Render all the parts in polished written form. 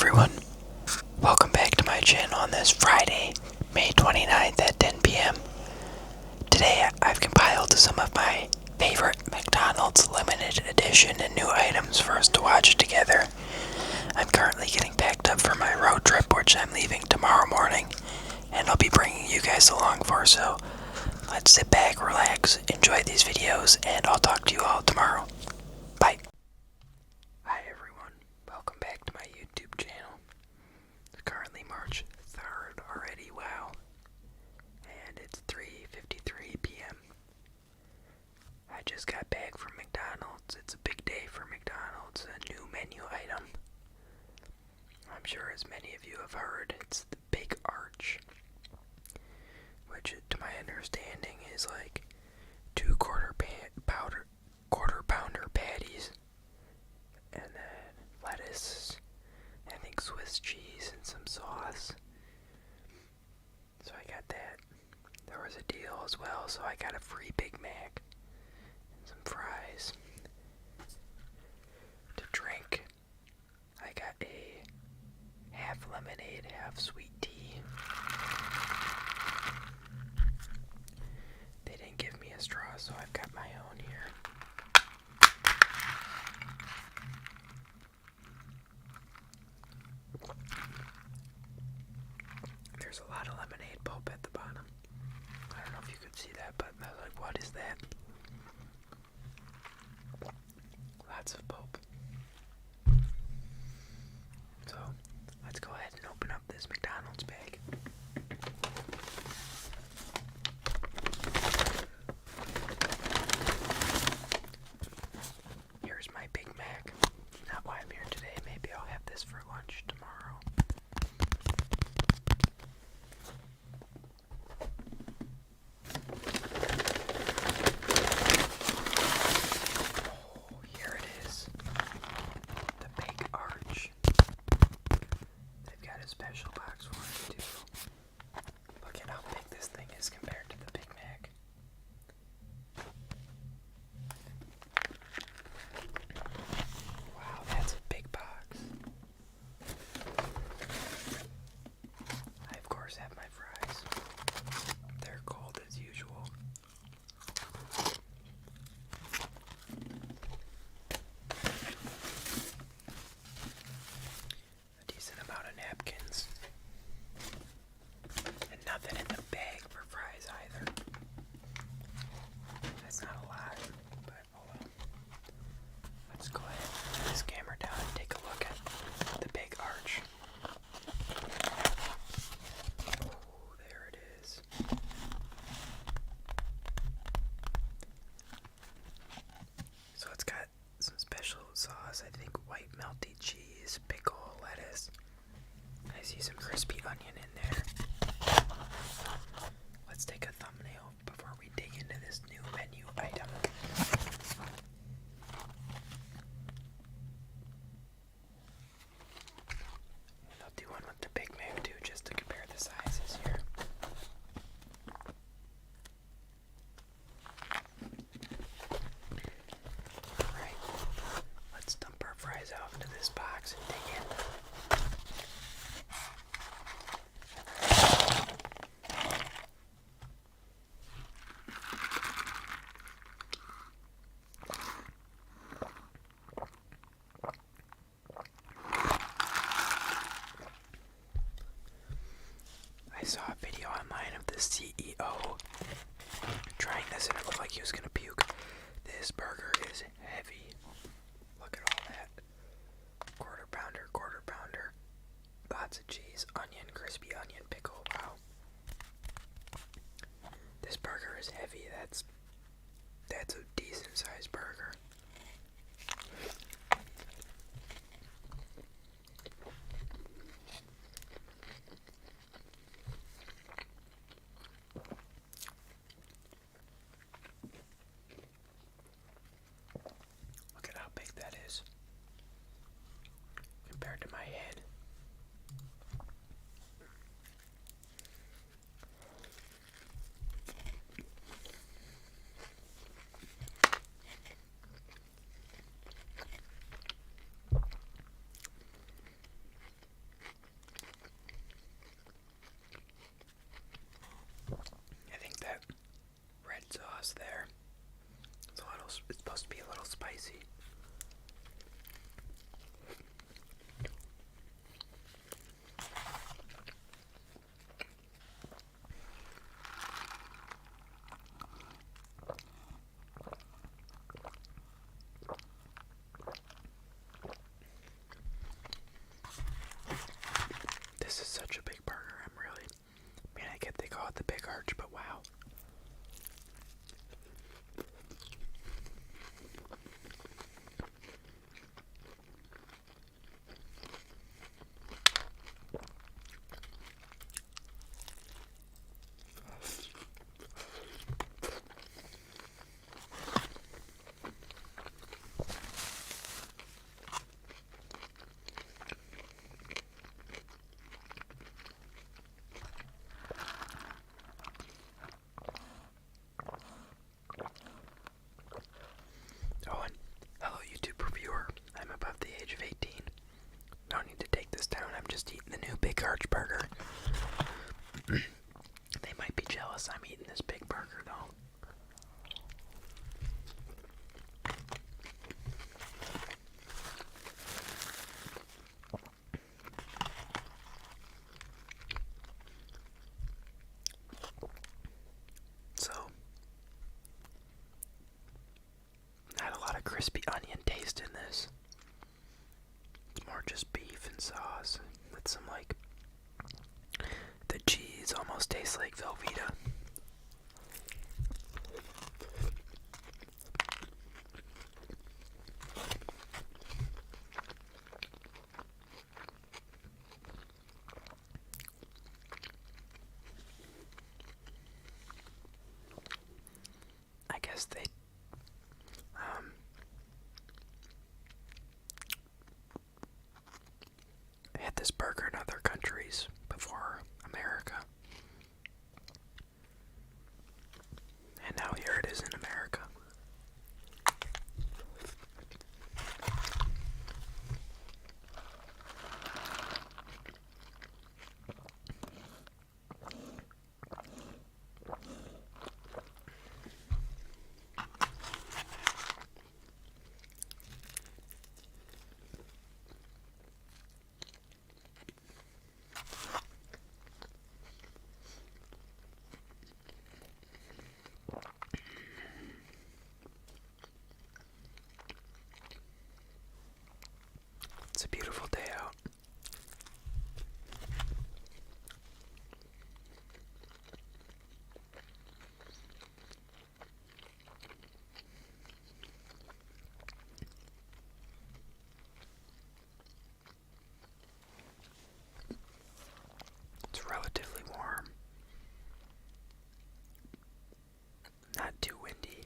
everyone. Welcome back to my channel on this Friday, May 29th at 10 p.m. Today I've compiled some of my favorite McDonald's limited edition and new items for us to watch together. I'm currently getting packed up for my road trip, which I'm leaving tomorrow morning, and I'll be bringing you guys along for, so let's sit back, relax, enjoy these videos, and I'll talk to you all tomorrow. Bye. Hi everyone, welcome back to my YouTube channel. It's currently March 3rd already, wow. And it's 3:53 p.m. I just got back from McDonald's. It's a big day for McDonald's, a new menu item. I'm sure as many of you have heard, it's the Big Arch, which to my understanding is like two quarter pounder patties, and then lettuce, I think Swiss cheese, and some sauce. So I got that. There was a deal as well, so I got a free Big Mac and some fries. To drink, I got a half lemonade, half sweet tea. They didn't give me a straw, so I've got my own here. There's a lot of lemonade pulp at the bottom. I don't know if you could see that, but I was like, what is that? Lots of pulp. So, let's go ahead and open up this McDonald's bag. Here's my Big Mac. Not why I'm here today. Maybe I'll have this for lunch tomorrow. Oh, here it is. The Big Arch. They've got a special box for it too. Look at how big this thing is compared to the Big Mac. Wow, that's a big box. I of course have my fries. They're cold as usual. A decent amount of napkins. And nothing in the bag for fries either. That's not a lot, but oh well. Let's go ahead and put this camera down and take a look at the Big Arch. Oh, there it is. So it's got some special sauce, I think white melty cheese, pickle, lettuce. I see some crispy onion in there. Let's take a thumbnail before we dig into this new menu item. And I'll do one with the Big Mac too, just to compare the sizes here. Alright, let's dump our fries out into this box and dig in. I saw a video online of the CEO trying this and it looked like he was gonna puke. This burger is heavy. Look at all that. Quarter pounder. Lots of cheese, onion, crispy onion, pickle. Wow. This burger is heavy. That's a decent sized burger. Look at how big that is compared to my head. This is such a big burger. I get they call it the Big Arch, but wow. Oh, and hello YouTube reviewer. I'm above the age of 18. Don't need to take this down. I'm just eating the new Big Arch burger. They might be jealous I'm eating this big burger though. So, not a lot of crispy onion taste in this. It's more just beef and sauce with some like, the cheese almost tastes like Velveeta. I guess they had this burger in other countries before America. And now here it is in America. It's a beautiful day out. It's relatively warm. Not too windy.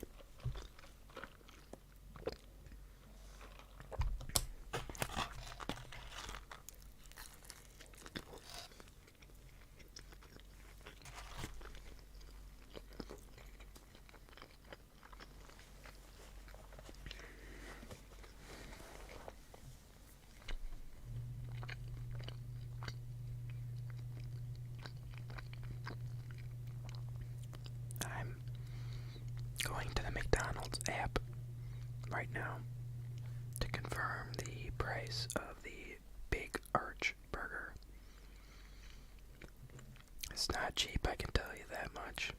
I'm going to the McDonald's app right now to confirm the price of the Big Arch burger. It's not cheap, I can tell you that much.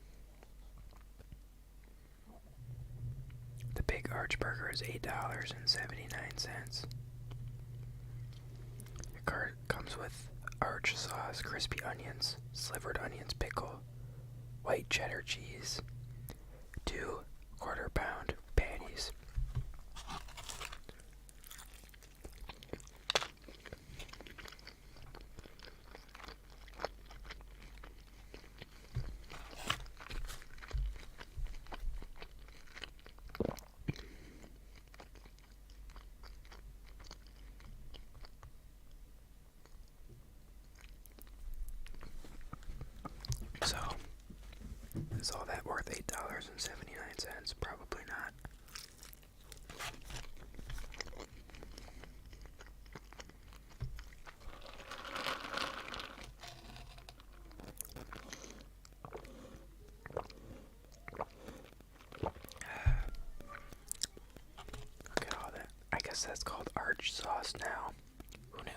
The Big Arch burger is $8.79. The cart comes with arch sauce, crispy onions, slivered onions, pickle, white cheddar cheese, 2 quarter-pound patties. So, is all that worth $8.79? Probably not. Look at all that. I guess that's called arch sauce now. Who knew?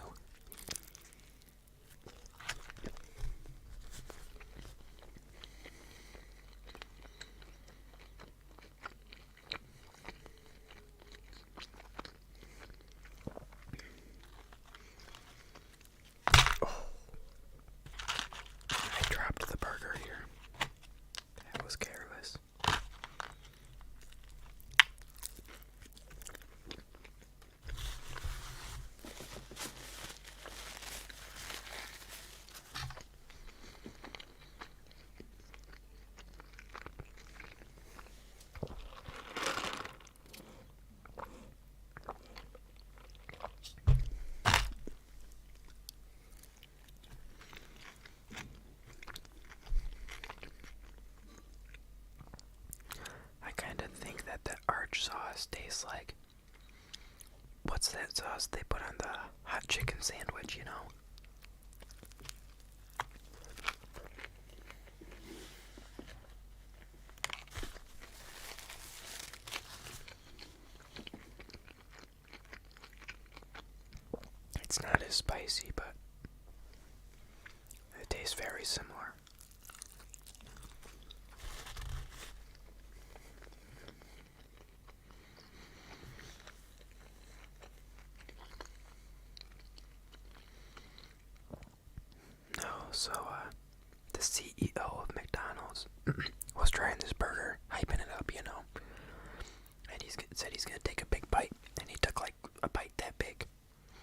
sauce tastes like. What's that sauce they put on the hot chicken sandwich, you know? It's not as spicy, but it tastes very similar. No, so, the CEO of McDonald's was trying this burger, hyping it up, you know. And he said he's gonna take a big bite, and he took like a bite that big,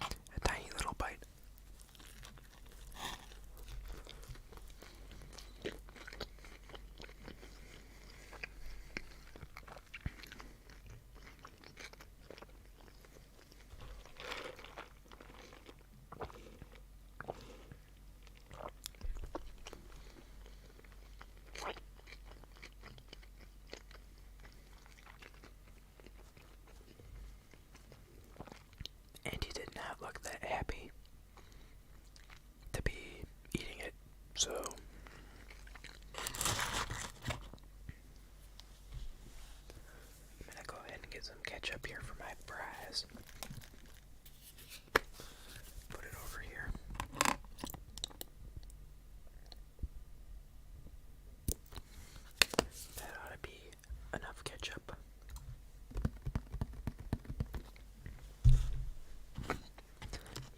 a tiny little bite. And he did not look that happy to be eating it, so I'm gonna go ahead and get some ketchup here for my fries. Put it over here. That ought to be enough ketchup.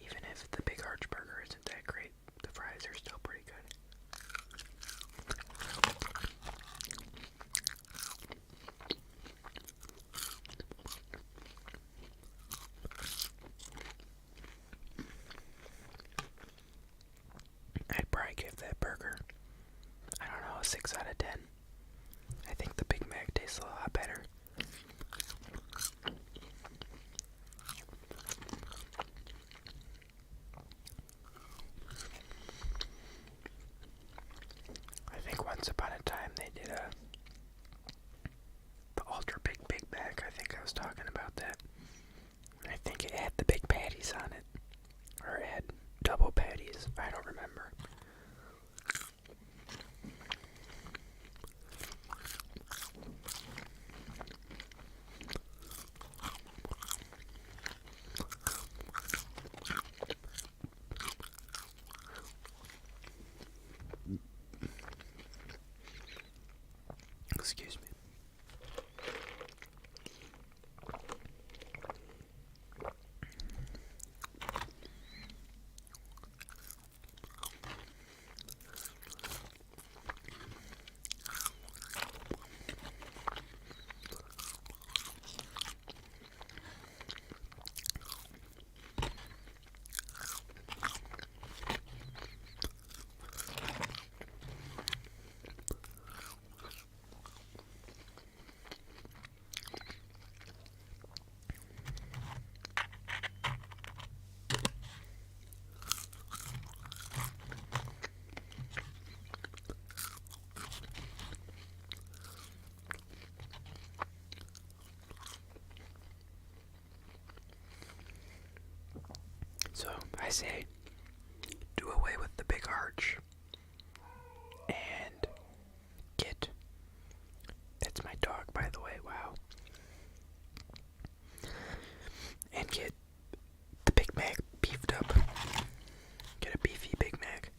Even if the Big Arch burger isn't that great, the fries are still pretty good. I'd probably give that burger, I don't know, a 6 out of 10. I think the Big Mac tastes a lot better. I think once upon a time they did the Ultra Big Mac. I think I was talking about that. I think it had the big patties on it. Or it had double patties. I don't remember. Excuse me. So I say, do away with the Big Arch and get, that's my dog by the way, wow, and get the Big Mac beefed up. Get a beefy Big Mac.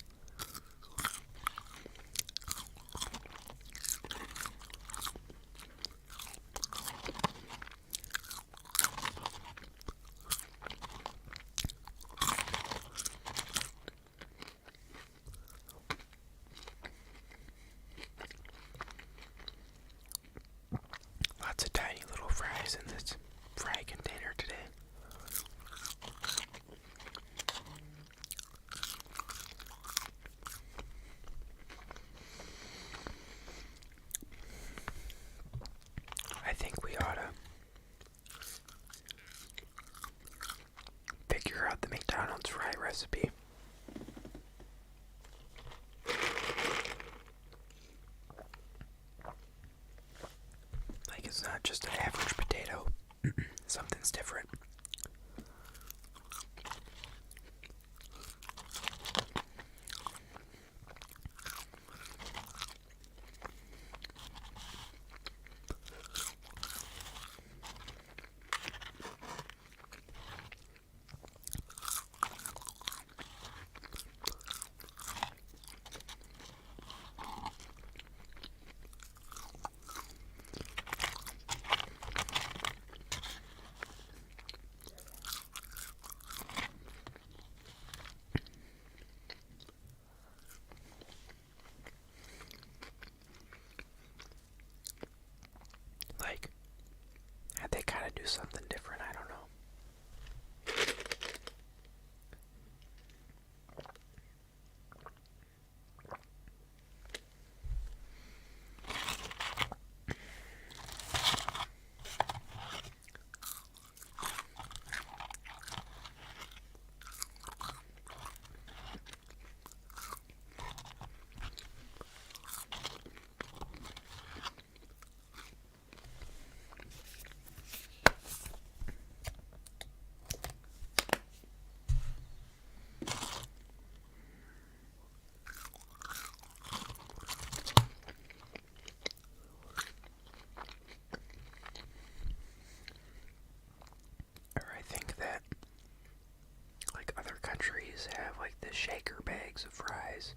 shaker bags of fries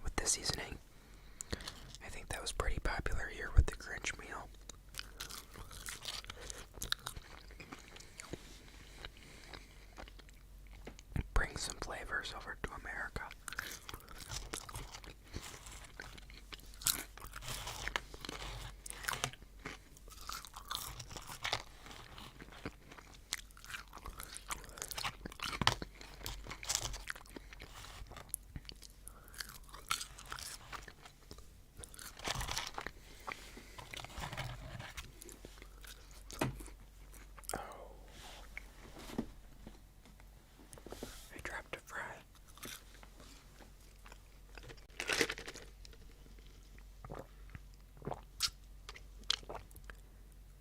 with the seasoning. I think that was pretty popular here with the Grinch meal. Bring some flavors over to America.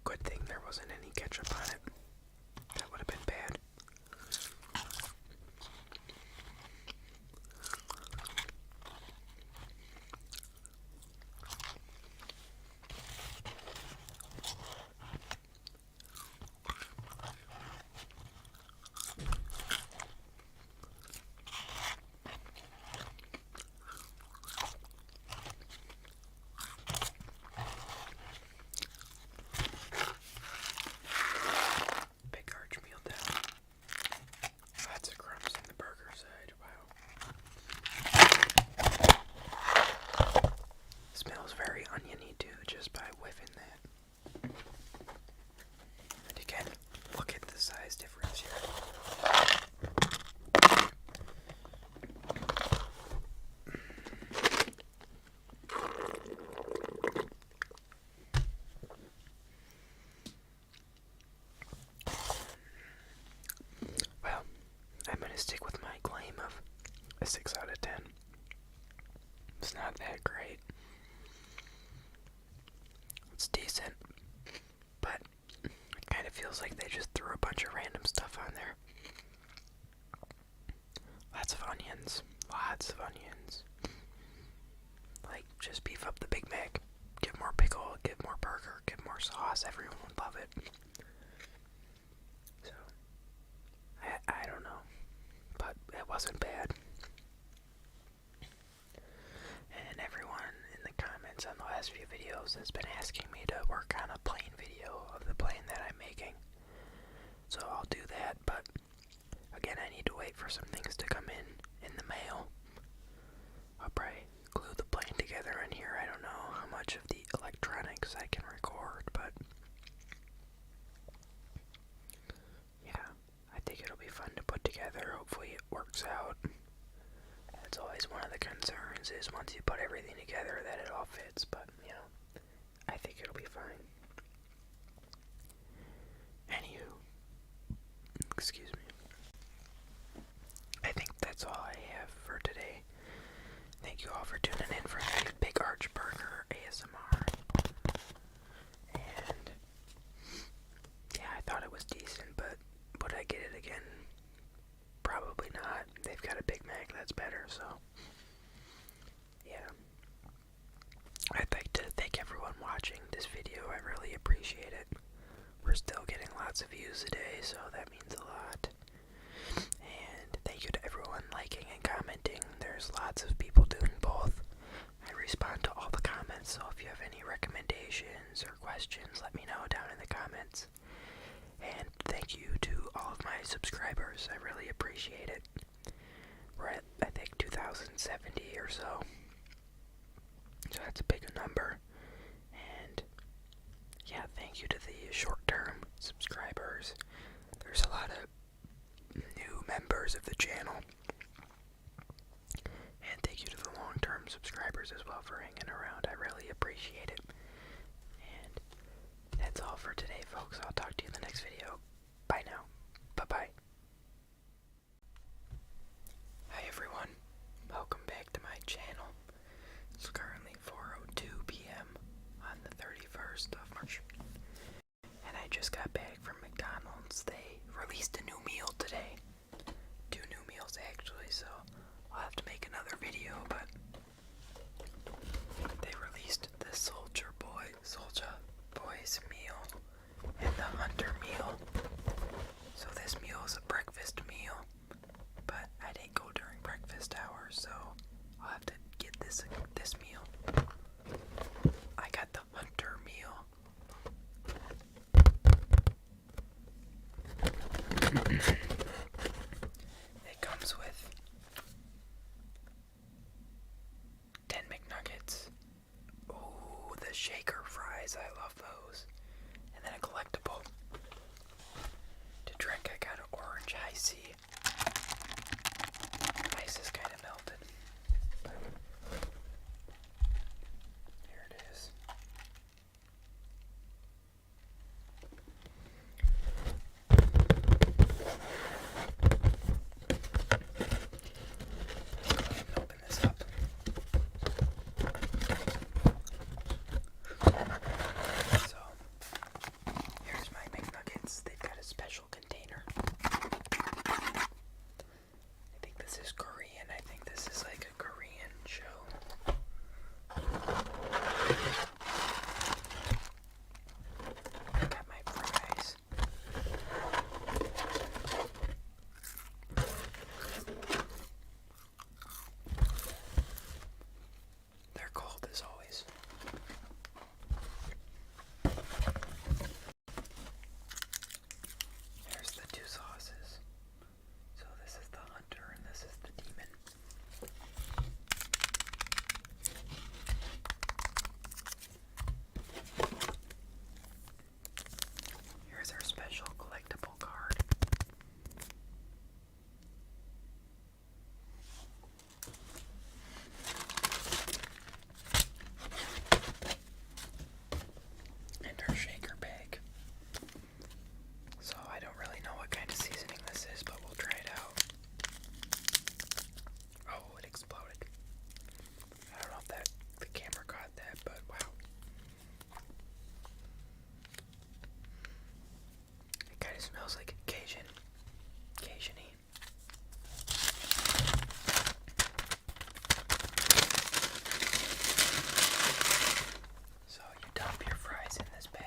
Good thing there wasn't any ketchup on it. That would have been bad. Stick with my claim of a 6 out of 10. It's not that great. It's decent, but it kind of feels like they just threw a bunch of random stuff on there. Lots of onions. Lots of onions. Like, just beef up the Big Mac. Give more pickle, give more burger, give more sauce. Everyone would love it. So, I don't know. But it wasn't bad. And everyone in the comments on the last few videos has been asking me to work on a plane video of the plane that I'm making. So I'll do that, but again, I need to wait for some things to come in the mail. I'll probably glue the plane together in here. I don't know how much of the electronics I can record, but yeah, I think it'll be fun to put together. Hopefully it works out. That's always one of the concerns, is once you put everything together that it all fits, but you know, I think it'll be fine. Anywho, excuse me. I think that's all I have for today. Thank you all for tuning in for the Big Arch Burger ASMR. And yeah, I thought it was decent, but would I get it again? Probably not. They've got a Big Mac that's better, so yeah. I'd like to thank everyone watching this video. I really appreciate it. We're still getting lots of views a day, so that means a lot. And thank you to everyone liking and commenting. There's lots of people doing both. I respond to all the comments, so if you have any recommendations or questions, let me know down in the comments. And thank you to all of my subscribers. I really appreciate it. We're at, I think, 2,070 or so. So that's a big number. And yeah, thank you to the short-term subscribers. There's a lot of new members of the channel. And thank you to the long-term subscribers as well for hanging around. I really appreciate it. And that's all for today, folks. I'll talk to you in the next video. Bye now. Bye-bye. Hi everyone. Welcome back to my channel. It's currently 4:02 p.m. on the 31st of March. And I just got back from McDonald's. They released a new meal today. 2 new meals actually, so I'll have to make another video, but they released the Soldier Boys meal and the Hunter meal. this meal. I got the Hunter meal. It comes with 10 McNuggets. Ooh, the shaker fries, I love those. And then a collectible. To drink, I got an orange high C. The ice is kind of melted. Here it is. Go ahead and open this up. So, here's my McNuggets. They've got a special container. I think this is Korean. I think this is like a Korean show. I got my fries. They're cold as always. There's the two sauces. So this is the Hunter and this is the Demon. Here's our special collectible card. And our shaker bag. So I don't really know what kind of seasoning this is, but we'll try it out. Oh, it exploded. I don't know if the camera caught that, but wow. It kind of smells like Cajun-y. So you dump your fries in this bag.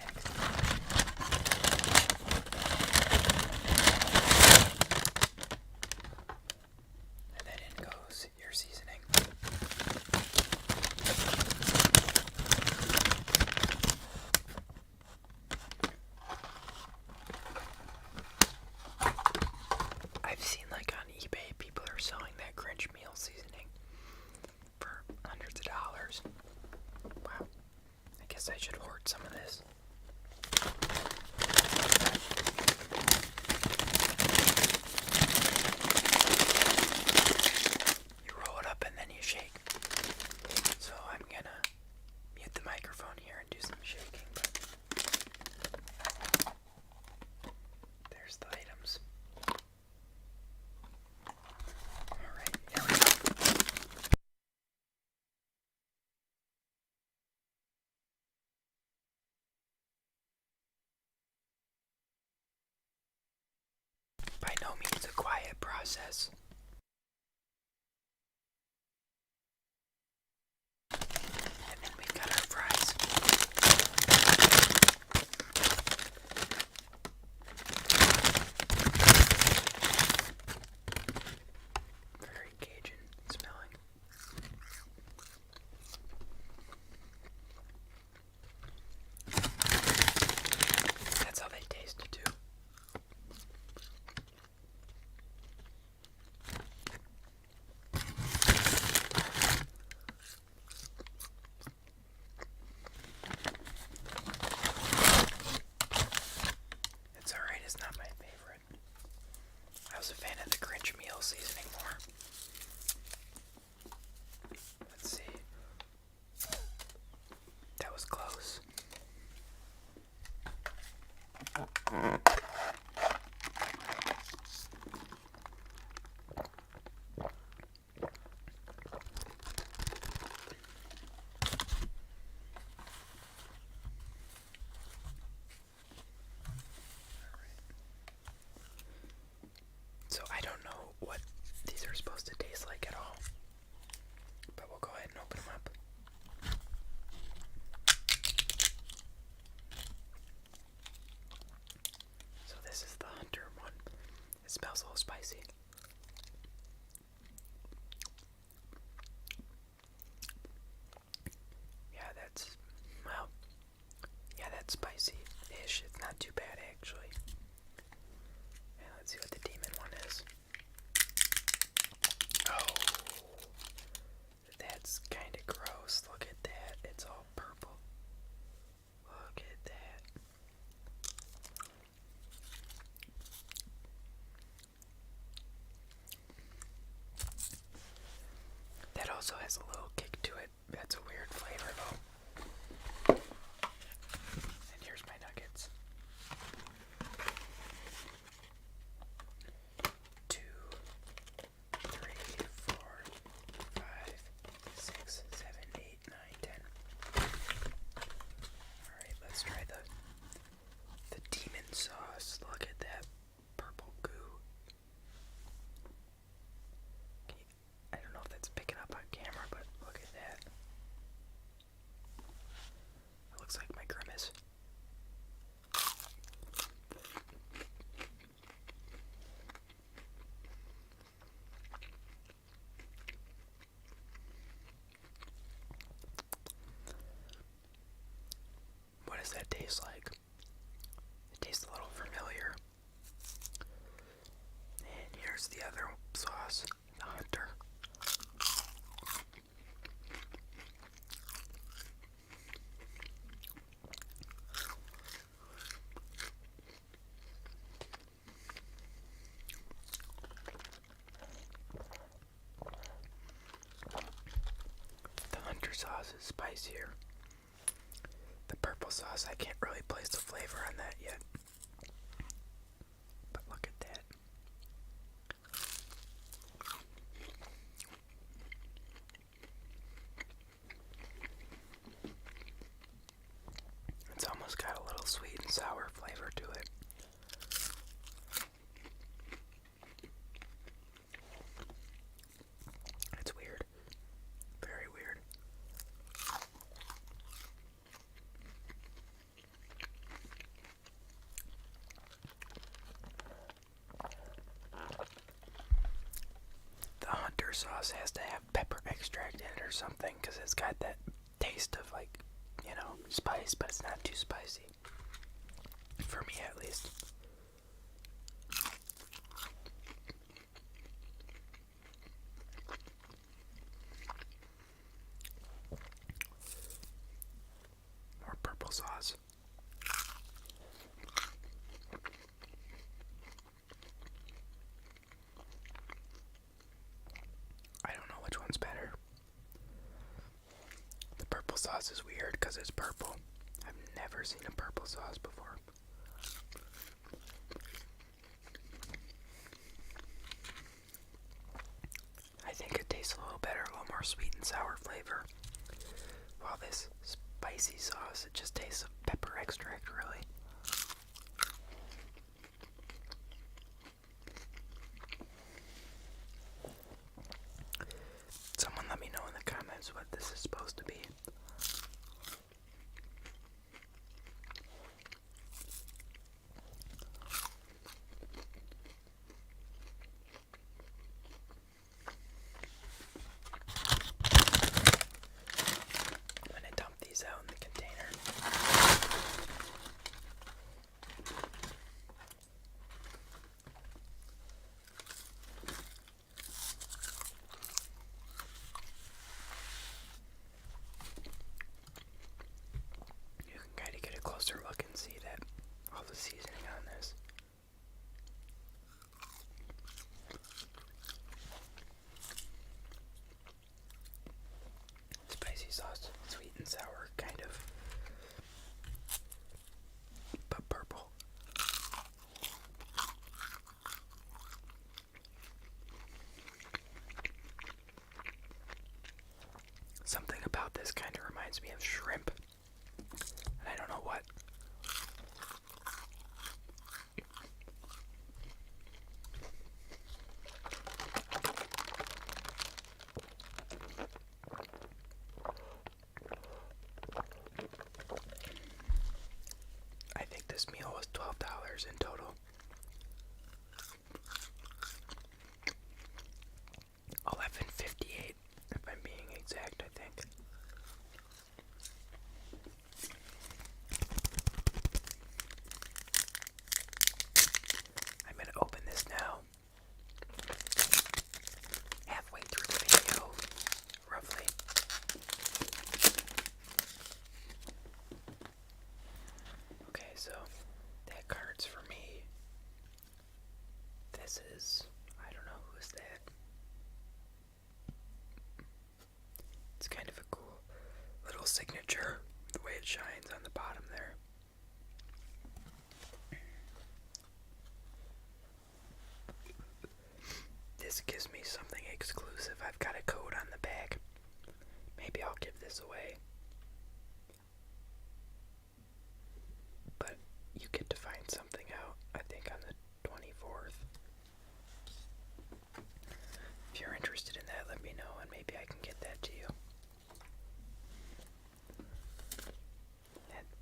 And then in goes your seasoning. I've seen like on eBay people are selling that Grinch meal seasoning for hundreds of dollars. Wow. I guess I should hoard some of this. You roll it up and then you shake. So I'm gonna mute the microphone here and do some shaking, but there's the items. Alright, here we go. By no means a quiet process. And then we've got our fries. Very Cajun smelling. That's how they taste too. That's a weird flavor though. And here's my nuggets. 2, 3, 4, 5, 6, 7, 8, 9, 10. Alright, let's try the demon sauce. Look at that purple goo. I don't know if that's picking up on camera, but look at that. It looks like my grimace. What does that taste like? It tastes a little familiar. And here's the other sauce, the Hunter. The Hunter sauce is spicier. The purple sauce, I can't really place the flavor on that yet. But look at that. It's almost got a little sweet and sour flavor to it. It's weird. Very weird. The Hunter sauce has to have pepper extract in it or something because it's got that taste of, like, you know, spice, but it's not too spicy. For me, at least. More purple sauce. I don't know which one's better. The purple sauce is weird because it's purple. I've never seen a purple sauce before. I think it tastes a little better, a little more sweet and sour flavor. While this spicy sauce, it just tastes of pepper extract, really. Someone let me know in the comments what this is supposed to be. I'm gonna dump these out in the container. You can kind of get a closer look and see that all the seasoning on this. Spicy sauce, sweet and sour, kind of, but purple. Something about this kind of reminds me of shrimp, and I don't know what. I think this meal was $12 in total. $11.58, if I'm being exact, I think. I'm gonna open this now. Halfway through the video, roughly. Okay, so that card's for me. This is, I don't know, who is that? It's kind of a cool little signature, the way it shines on the bottom there. This gives me something exclusive. I've got a code on the back. Maybe I'll give this away. But you get to find something out, I think, on the 24th. If you're interested in that, let me know and maybe I can get that to you.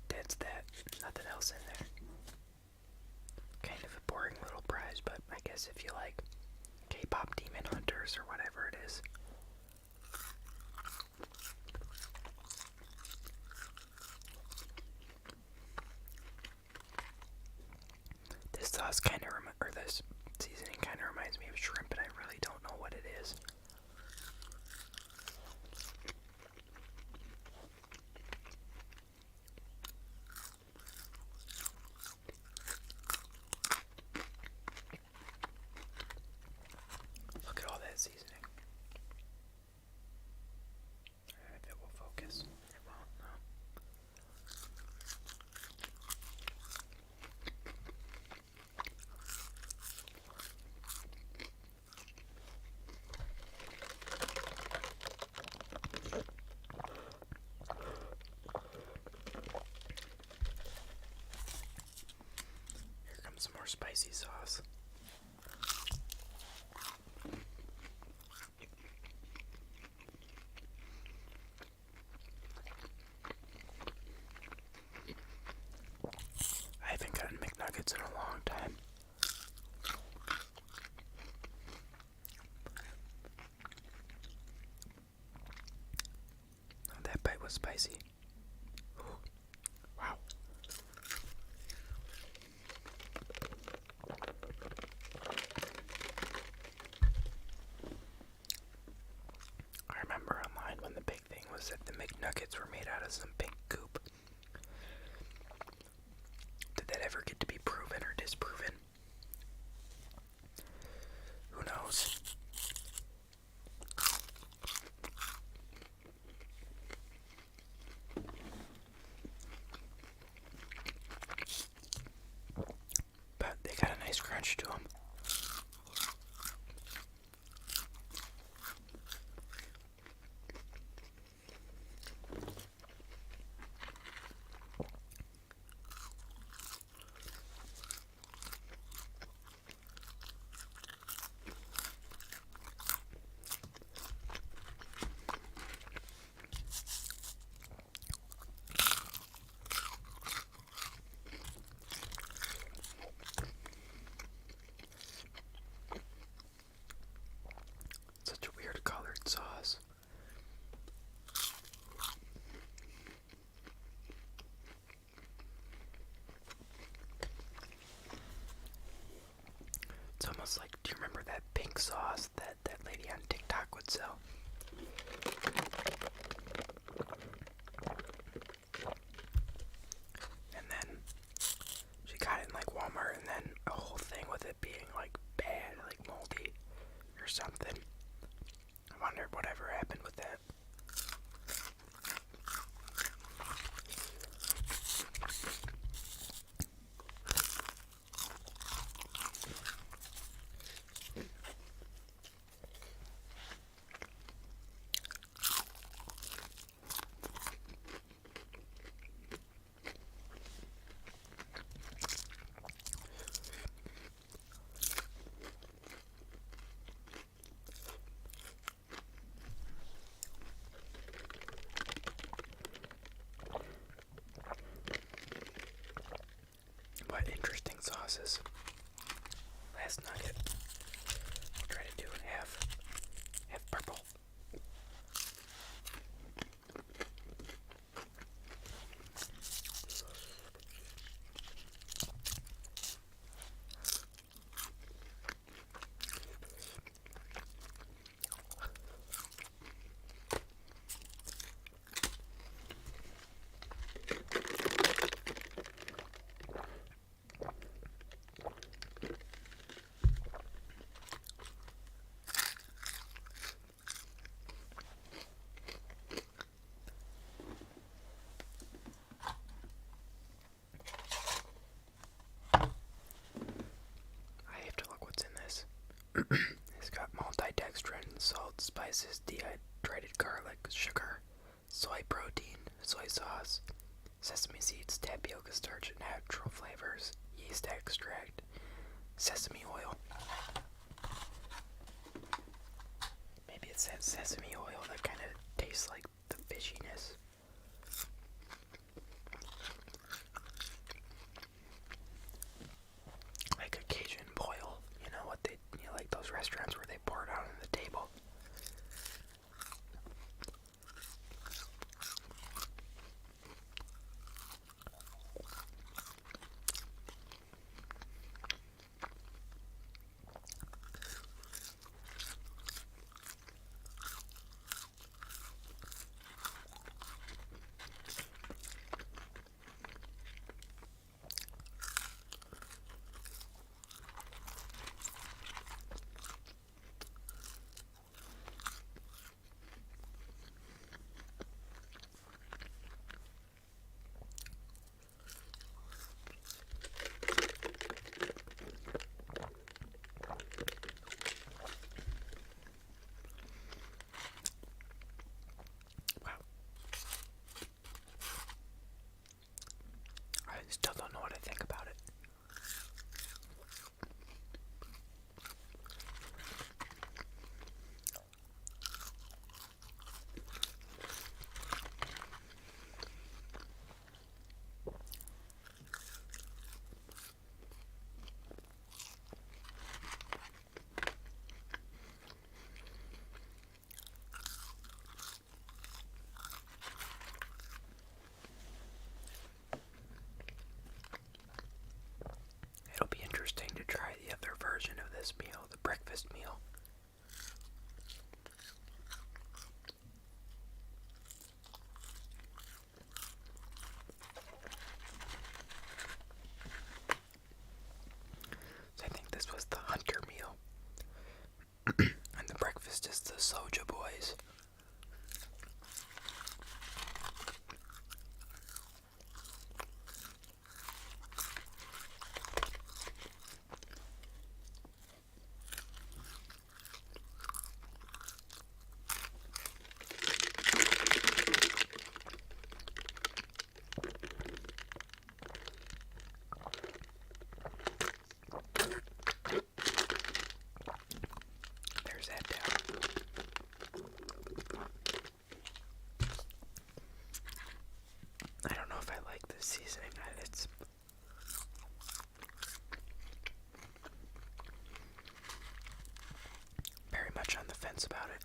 That's that. Nothing else in there. Kind of a boring little prize, but I guess if you like K-pop Demon Hunters or whatever it is. This sauce kind of, or this seasoning kind of reminds me of shrimp, and I really don't know what it is. Look at all that seasoning. If it will focus. It won't, no. Here comes some more spicy sauce. I haven't gotten McNuggets in a long time. Oh, that bite was spicy. Ooh. Wow. I remember online when the big thing was that the McNuggets were made out of some pink goop. Did that ever get to be proven or disproven? Who knows? But they got a nice crunch to them. spices, dehydrated garlic, sugar, soy protein, soy sauce, sesame seeds, tapioca starch, natural flavors, yeast extract, sesame oil. Maybe it's that sesame oil that kind of tastes like the fishiness. Like a Cajun boil, you know what they, like those restaurants where they pour it out on the table. I still don't know what I think about it. It'll be interesting to try the other version of this meal, the breakfast meal. So I think this was the hunter meal. And the breakfast is the Soja Boys. There's that down. I don't know if I like this seasoning. It's very much on the fence about it.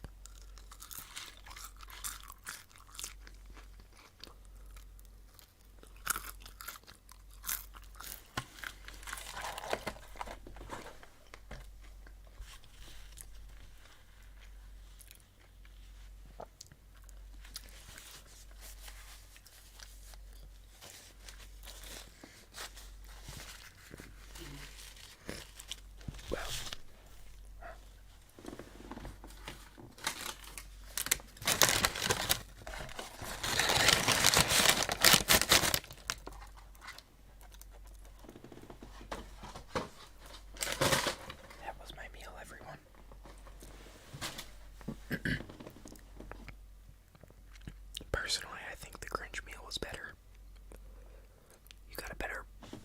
Well, that was my meal, everyone. Personally, I think the Grinch meal was better. You got a better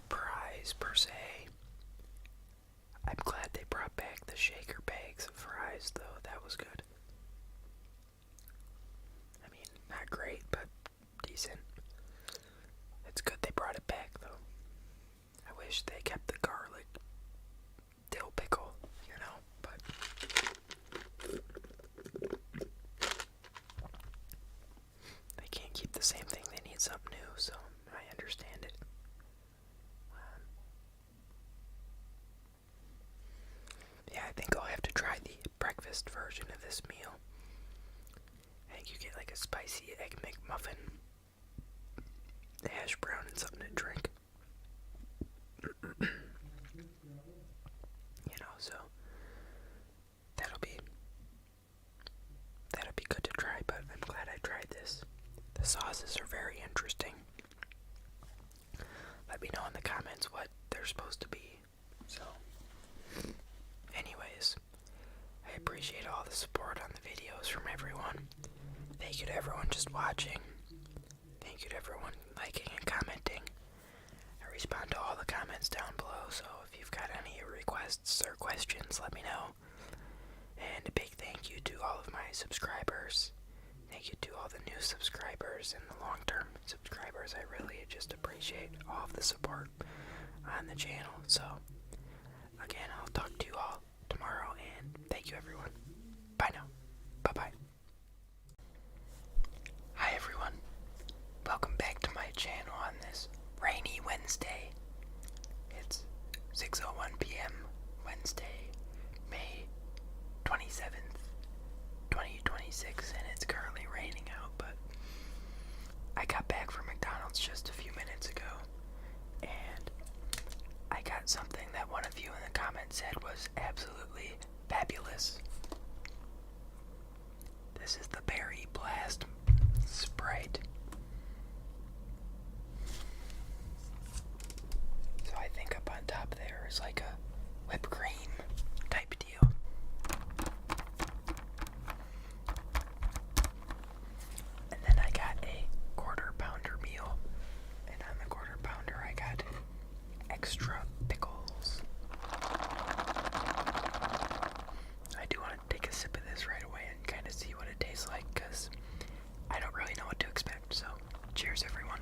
prize, per se. I'm glad they brought back the shaker bags of fries, though. That was good. I mean, not great, but decent. It's good they brought it back, though. I wish they kept the garlic dill pickle, you know, but they can't keep the same thing. They need something new, so I understand it. Yeah, I think I'll have to try the breakfast version of this meal. I think you get like a spicy egg McMuffin, hash brown, and something to drink. You know, so that'll be good to try, but I'm glad I tried this. The sauces are very interesting. Let me know in the comments what they're supposed to be. So, anyways, I appreciate all the support on the videos. everyone. Thank you to everyone just watching. Thank you to everyone liking and commenting. I respond to all the comments down below, so if you've got any requests or questions, let me know. And a big thank you to all of my subscribers. Thank you to all the new subscribers and the long-term subscribers. I really just appreciate all of the support on the channel. So, again, I'll talk to you all tomorrow, and thank you, everyone. Bye now. Bye-bye. Hi, everyone. Welcome back to my channel on this rainy Wednesday. It's 6:01 p.m. Wednesday, May 27th, 2026, and it's currently raining out, but I got back from McDonald's just a few minutes ago, and I got something that one of you in the comments said was absolutely fabulous. This is the Berry Blast Sprite. So I think up on top there is like a whipped cream type deal. And then I got a quarter pounder meal. And on the quarter pounder I got extra pickles. I do want to take a sip of this right away and kind of see what it tastes like, because I don't really know what to expect. So, cheers, everyone.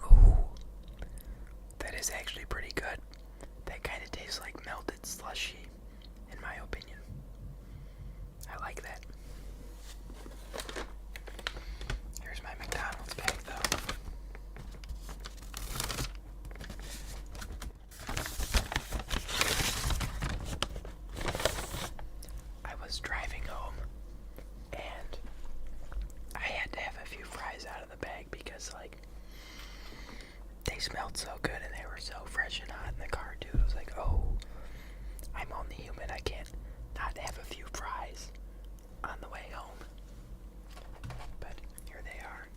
Ooh, that is actually pretty good. That kind of tastes like melted slushy, in my opinion. I like that. Here's my McDonald's bag, though. I was driving home, and I had to have a few fries out of the bag because, like, they smelled so good and they were so fresh and hot in the car, too. It was like, oh, I'm only human. I can't not have a few fries on the way home. But here they are.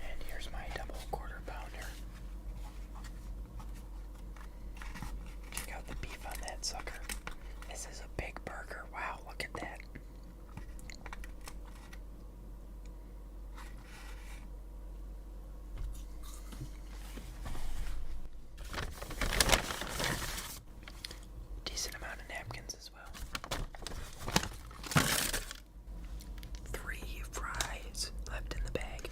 And here's my double quarter pounder. Check out the beef on that sucker. This is a big burger. Wow, look at that. Decent amount of napkins as well. 3 fries left in the bag.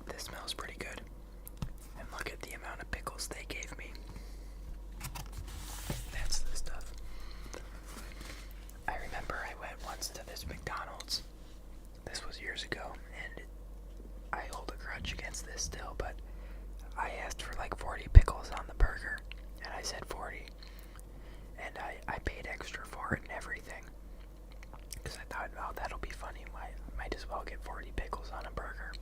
This smells pretty good. And look at the amount of pickles they gave me. That's the stuff. I remember I went once to this McDonald's. This was years ago, and I hold a grudge against this still, but I asked for like 40 pickles on the burger, and I said 40. And I paid extra for it and everything. Because I thought, oh, that'll be funny. Might as well get 40 pickles on a burger.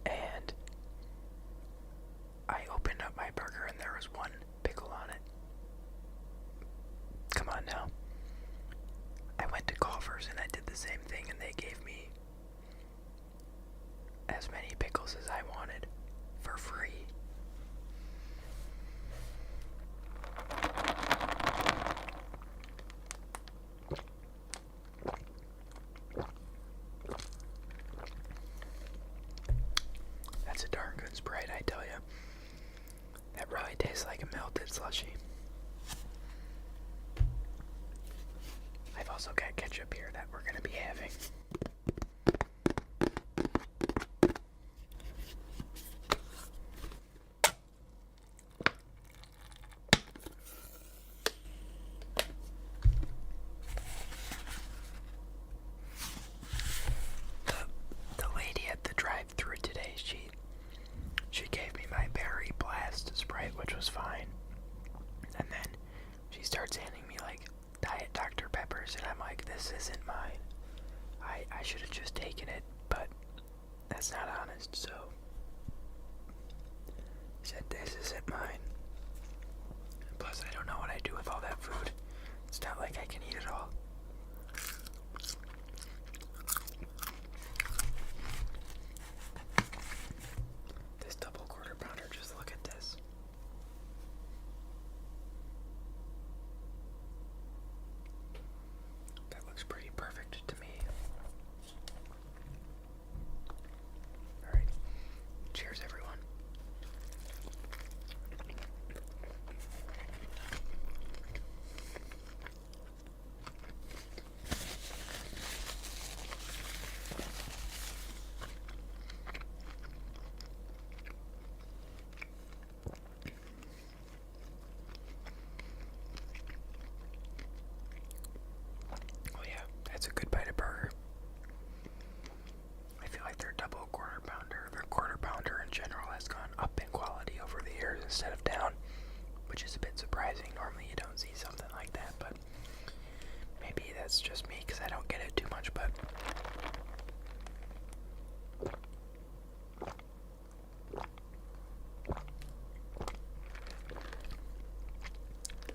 And I opened up my burger and there was 1 pickle on it. Come on now. I went to Culver's and I did the same thing, and they gave me as many pickles as I wanted for free. That's a darn good Sprite, I tell you. That really tastes like a melted slushie. I've also got ketchup here that we're going to be having. The lady at the drive-thru honest, so he said this isn't mine. Plus, I don't know what I do with all that food. It's not like I can eat it all. This double quarter pounder, just look at this. That looks pretty perfect to me. Alright, cheers everyone. Oh yeah, that's a good bite of burger. I feel like their double quarter pounder, their quarter pounder in general has gone up in quality over the years instead of down, which is a bit surprising. Normally you don't see something like that, but maybe that's just me because I don't get it too much, but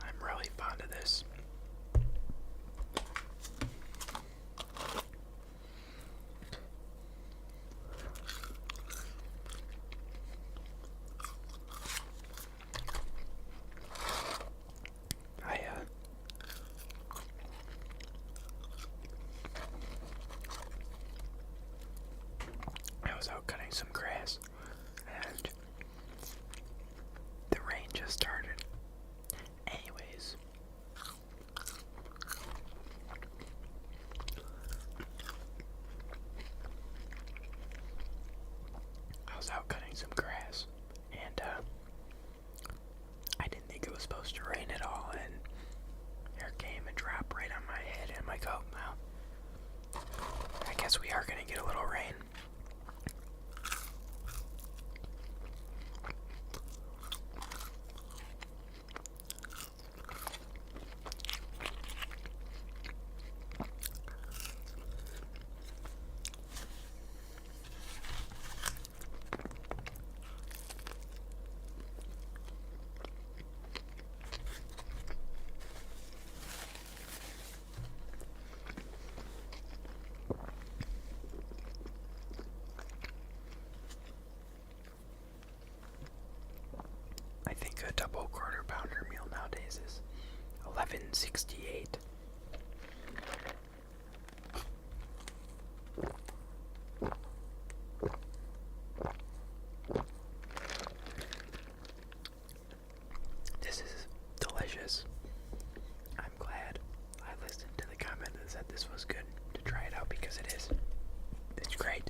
I'm really fond of this. I was out cutting some grass and the rain just started. Anyways, I was out cutting some grass and I didn't think it was supposed to rain at all, and here came a drop right on my head, and I'm like, oh, well, I guess we are gonna get a little rain. I think a double quarter pounder meal nowadays is $11.68. This is delicious. I'm glad I listened to the comment that said this was good to try it out, because it is. It's great.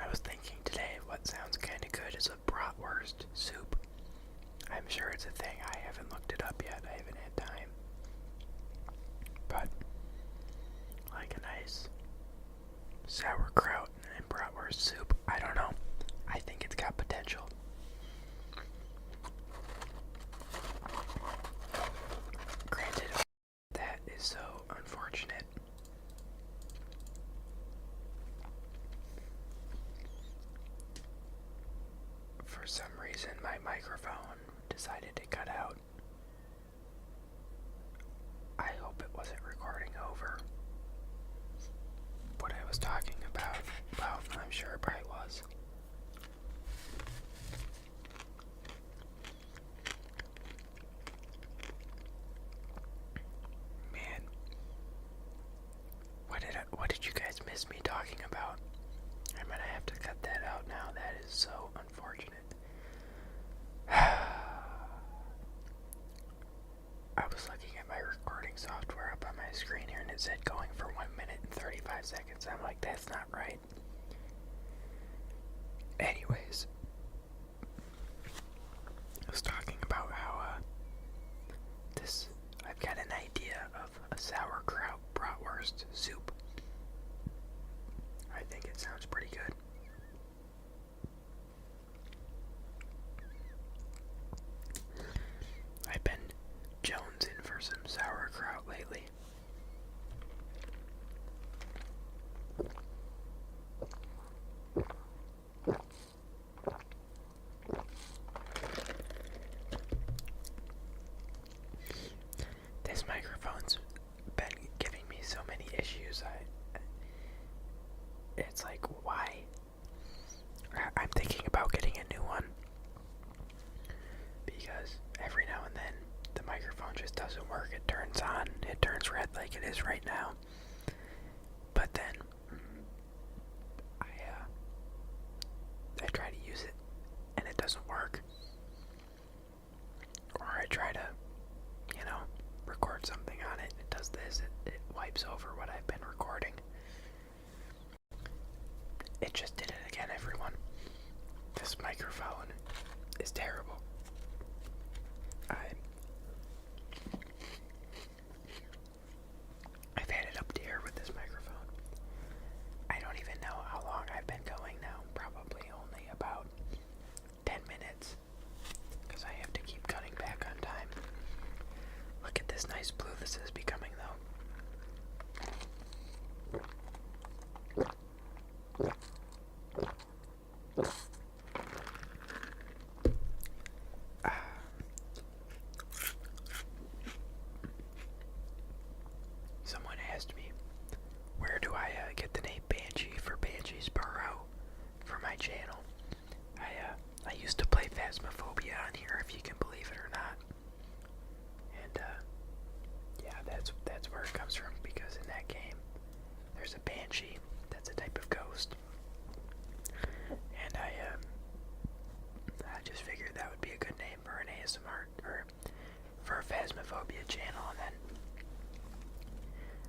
I was thinking today what sounds kind of good is a bratwurst soup. I'm sure it's a thing. I haven't looked it up yet. I haven't had time. But like a nice sauerkraut and bratwurst soup, I don't know. I think it's got potential. Granted, that is so unfortunate. For some reason, my microphone decided to cut out. I hope it wasn't recording over what I was talking about. Well, I'm sure it probably was. Man, what did you guys miss me talking about? I'm gonna have to cut that out now. That is so unfortunate. I was looking at my recording software up on my screen here, and it said going for 1 minute and 35 5 seconds. I'm like, that's not right. Anyways, I was talking about how I've got an idea of a sauerkraut bratwurst soup. I think it sounds pretty good. I've been jonesing for some sauerkraut lately. This microphone's been giving me so many issues. It's like, why? I'm thinking about getting a new one because every now and then the microphone just doesn't work. It turns on, it turns red like it is right now. But then I try to use it and it doesn't work. Or I try to, record something on it. It does this. It wipes over what I've been recording. It just did it again, everyone. This microphone is terrible. I've had it up to here with this microphone. I don't even know how long I've been going now. Probably only about 10 minutes. Because I have to keep cutting back on time. Look at this nice blue this is becoming, though. Someone asked me, where do I get the name Banshee for Banshee's Burrow for my channel? I used to play Phasmophobia on here, if you can believe it or not. And yeah, that's where it comes from, because in that game there's a banshee that's a type of ghost. And I just figured that would be a good name for an ASMR or for a Phasmophobia channel, and then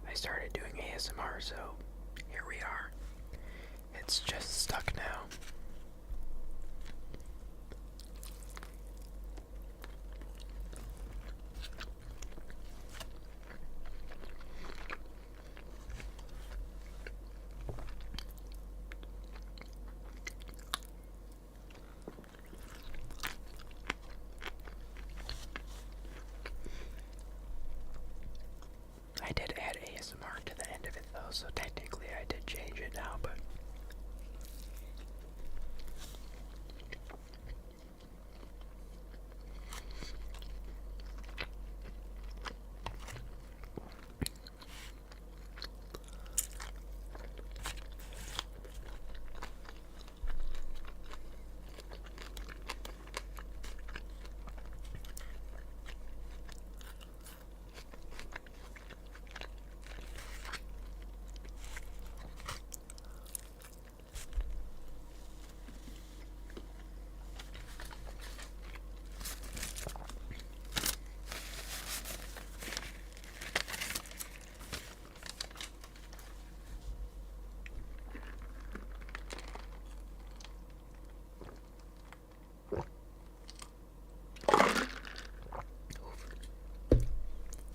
I started doing ASMR, so here we are. It's just stuck now. I did add ASMR to the end of it though, so technically I did change it now, but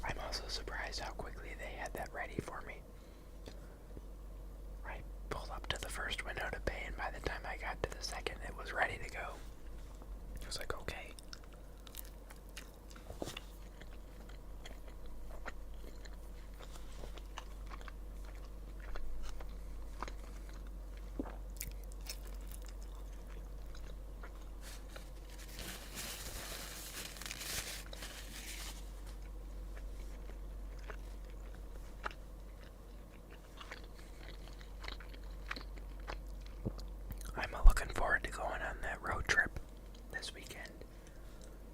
I'm also surprised how quickly they had that ready for me. I pulled up to the first window to pay, and by the time I got to the second, it was ready to go. I was like, okay. I'm looking forward to going on that road trip this weekend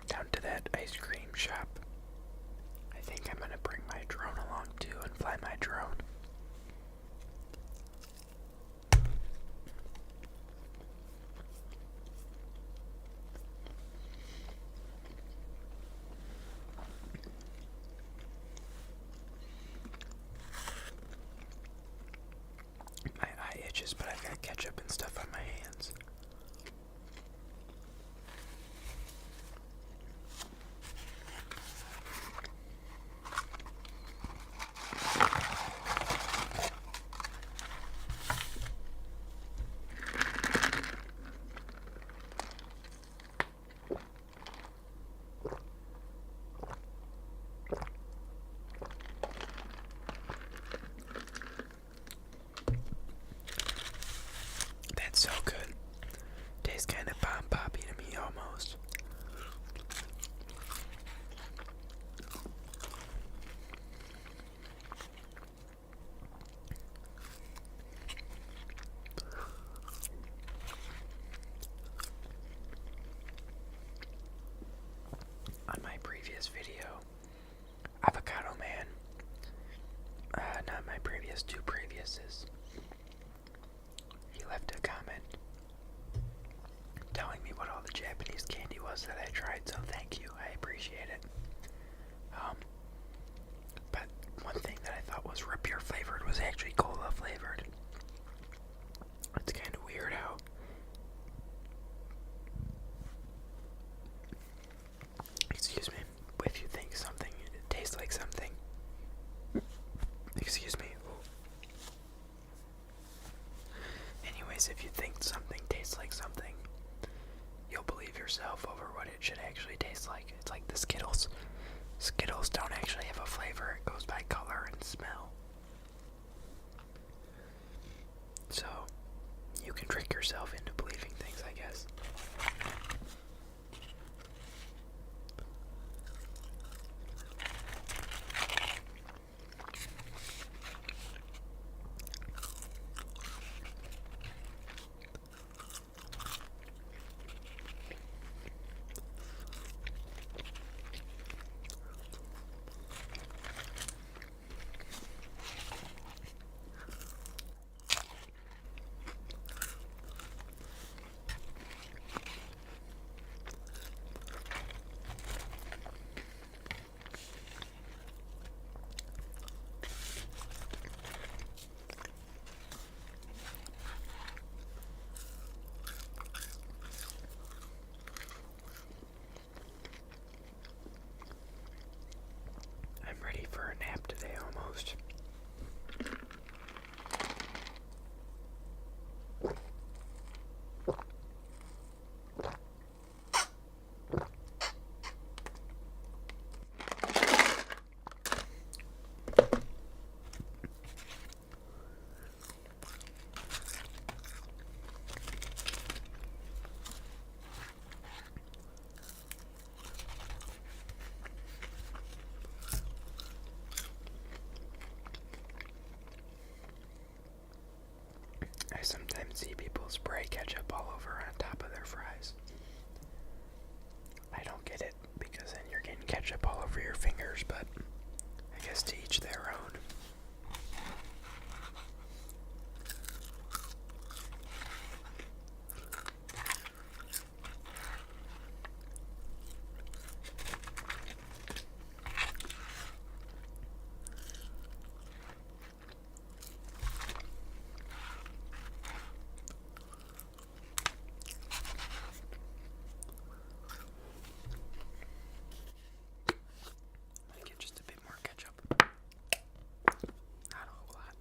down to that ice cream shop. I think I'm gonna bring my drone along too and fly my drone. previous video, Avocado Man, not my previous two previouses, he left a comment telling me what all the Japanese candy was that I tried, so thank you, I appreciate it. But one thing that I thought was root beer flavored was actually cola flavored. It's kind of weird how excuse me, if you think something tastes like something, excuse me. Anyways, if you think something tastes like something, you'll believe yourself over what it should actually taste like. It's like the Skittles. Skittles don't actually have a flavor, it goes by color and smell. So, you can trick yourself into believing things, I guess. I'm ready for a nap today almost. I sometimes see people spray ketchup all over on top of their fries. I don't get it, because then you're getting ketchup all over your fingers, but I guess to each their own. Get just a bit more ketchup. Not a whole lot.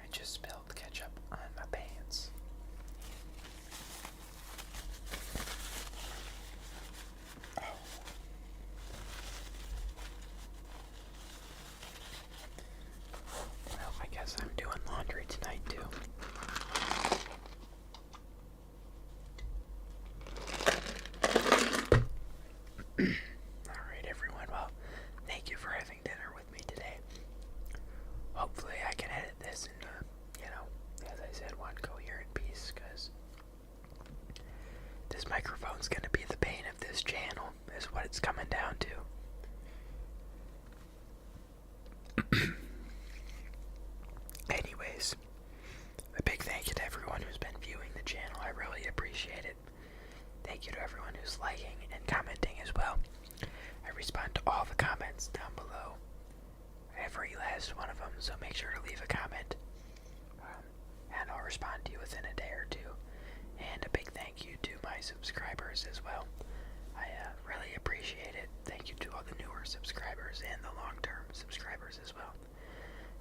I just spilled ketchup on my pants. Oh. Well, I guess I'm doing laundry tonight too. Alright everyone, well, thank you for having dinner with me today. Hopefully I can edit this into, as I said, one coherent piece, because this microphone's going to be the bane of this channel, is what it's coming down to. Anyways, a big thank you to everyone who's been viewing the channel. I really appreciate it. Thank you to everyone who's liking and commenting as well. I respond to all the subscribers as well. I really appreciate it. Thank you to all the newer subscribers and the long-term subscribers as well.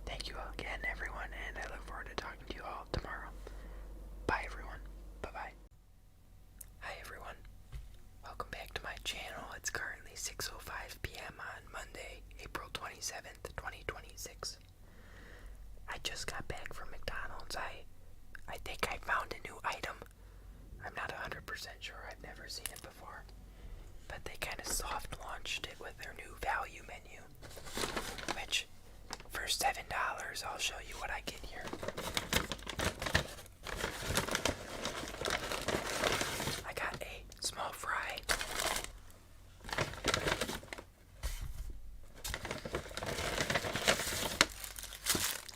Thank you again, everyone, and I look forward to talking to you all tomorrow. Bye, everyone. Bye-bye. Hi, everyone. Welcome back to my channel. It's currently 6:05 p.m. on Monday, April 27th, 2026. I just got back from McDonald's. I think I found a new item. I'm not 100% sure. I've never seen it before. But they kind of soft launched it with their new value menu, which for $7, I'll show you what I get here. I got a small fry.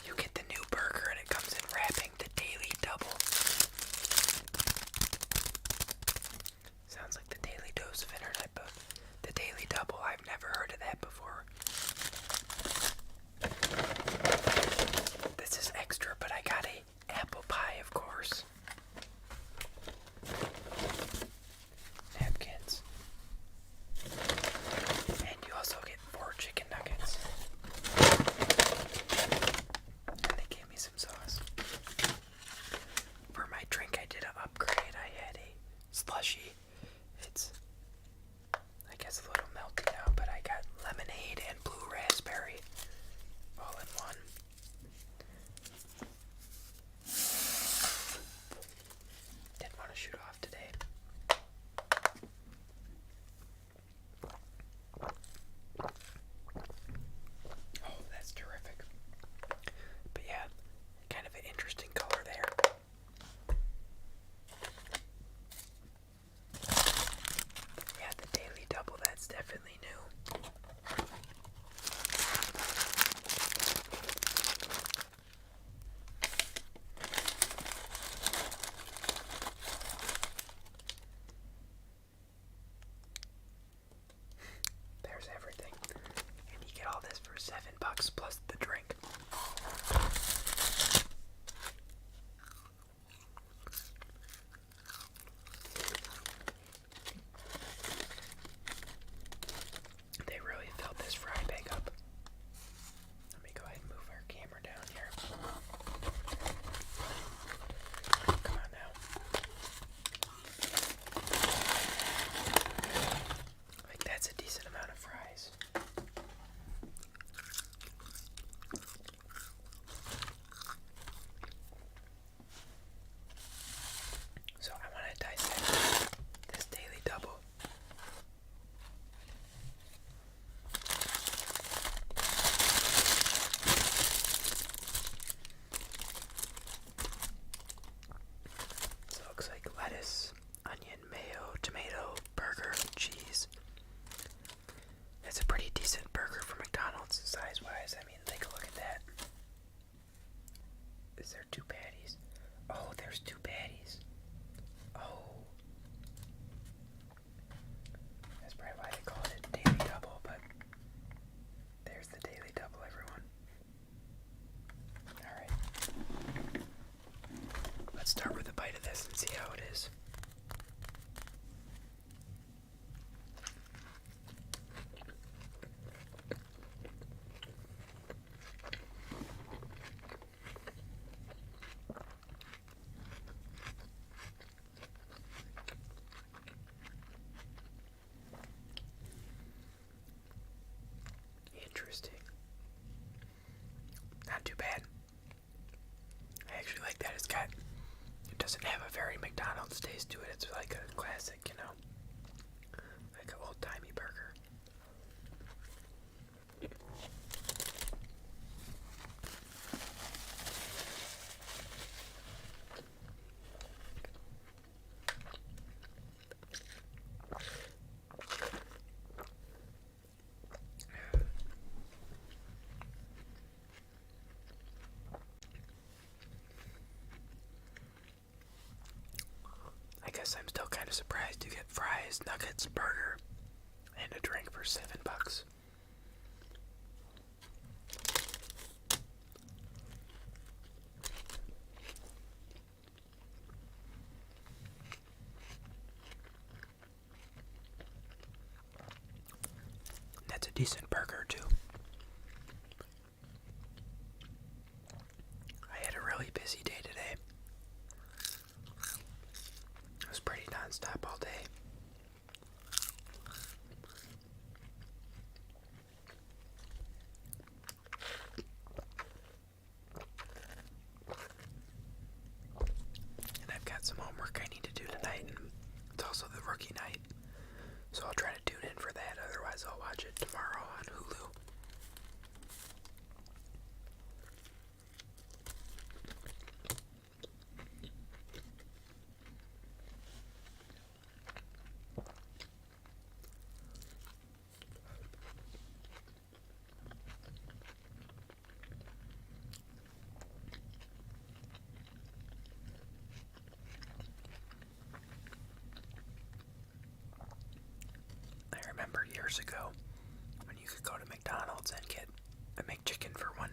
You get the new burger and it comes in wrapping, the Daily Double. Sounds like the Daily Dose of Internet, but the Daily Double, I've never heard of that before. This is extra, but I got a apple pie, of course. Napkins. And you also get 4 chicken nuggets. And they gave me some sauce. For my drink, I did an upgrade. I had a slushie. It's, I guess, a little melty now, but I got lemonade and blue raspberry all in one. Didn't want to shoot off today. Oh, that's terrific. But yeah, kind of an interesting color there. Yeah, the Daily Double, that's definitely new. There's everything. And you get all this for $7 plus the drink. They really filled this fry bag up. Let me go ahead and move our camera down here. Come on now. Like, that's a decent amount of fries. So I want to dissect this Daily Double. So it looks like lettuce, onion, mayo, tomato, burger, cheese. It's a pretty decent burger for McDonald's size-wise. I mean, take a look at that. Is there 2 patties? Oh, there's 2 patties. Oh. That's probably why they call it Daily Double, but there's the Daily Double, everyone. Alright. Let's start with a bite of this and see how it is. Interesting. Not too bad. I actually like that. It doesn't have a very McDonald's taste to it. It's like a classic, you know, like an old-timey burger. I guess I'm still kind of surprised you get fries, nuggets, burger, and a drink for $7. decent burger too. I had a really busy day today. It was pretty non-stop all day. And I've got some homework I need to do tonight, and it's also the rookie night. So I'll try to tune in for that, otherwise I'll watch it tomorrow on Hulu. I remember years ago when you could go to McDonald's and get a McChicken for $1.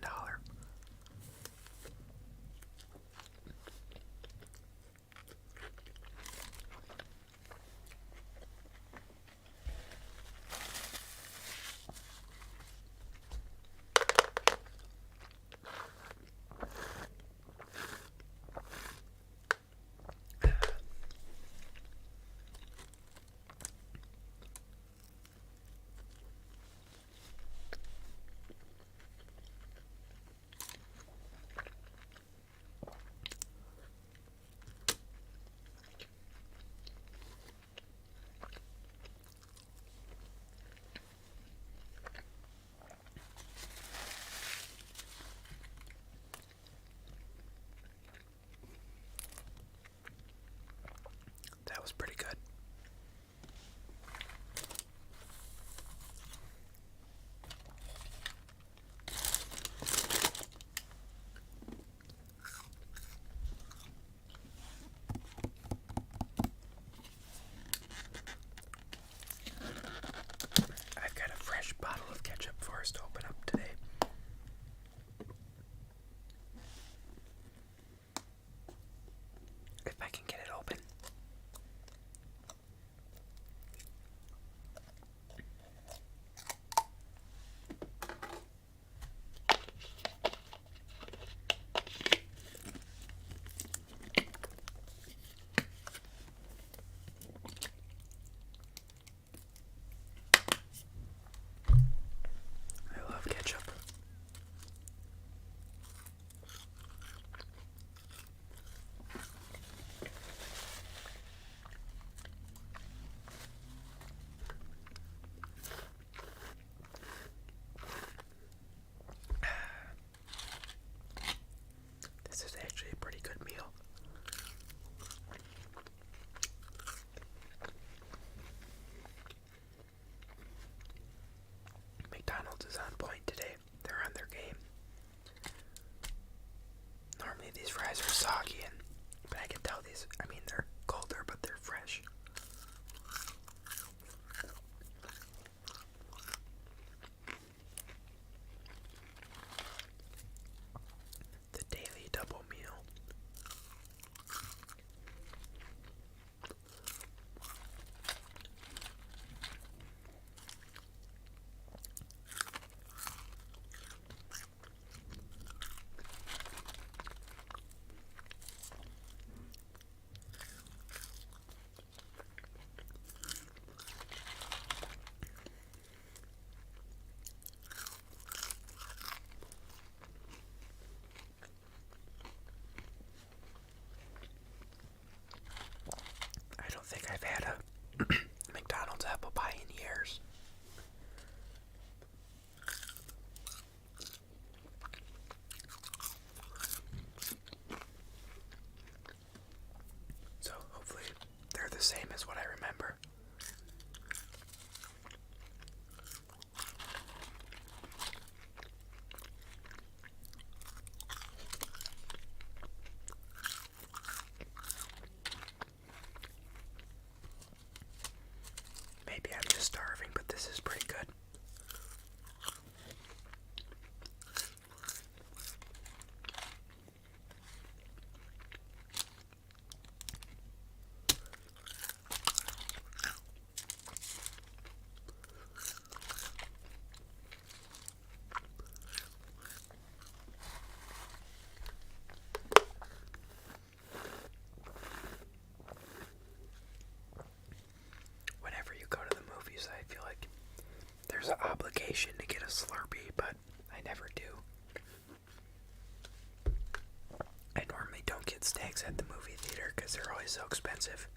snacks at the movie theater because they're always so expensive.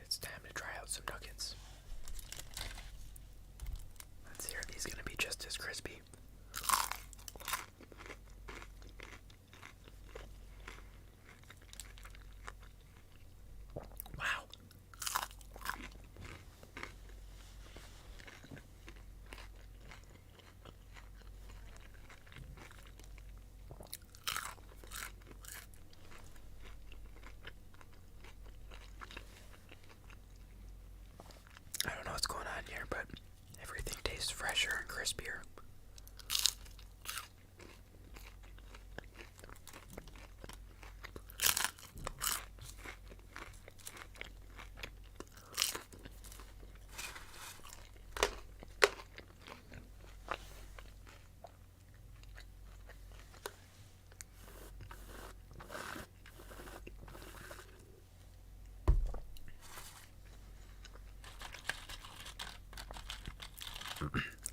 It's time to try out some nuggets. Let's see, are these going to be just as crispy? Wow. I don't know what's going on here, but everything tastes fresher and crispier.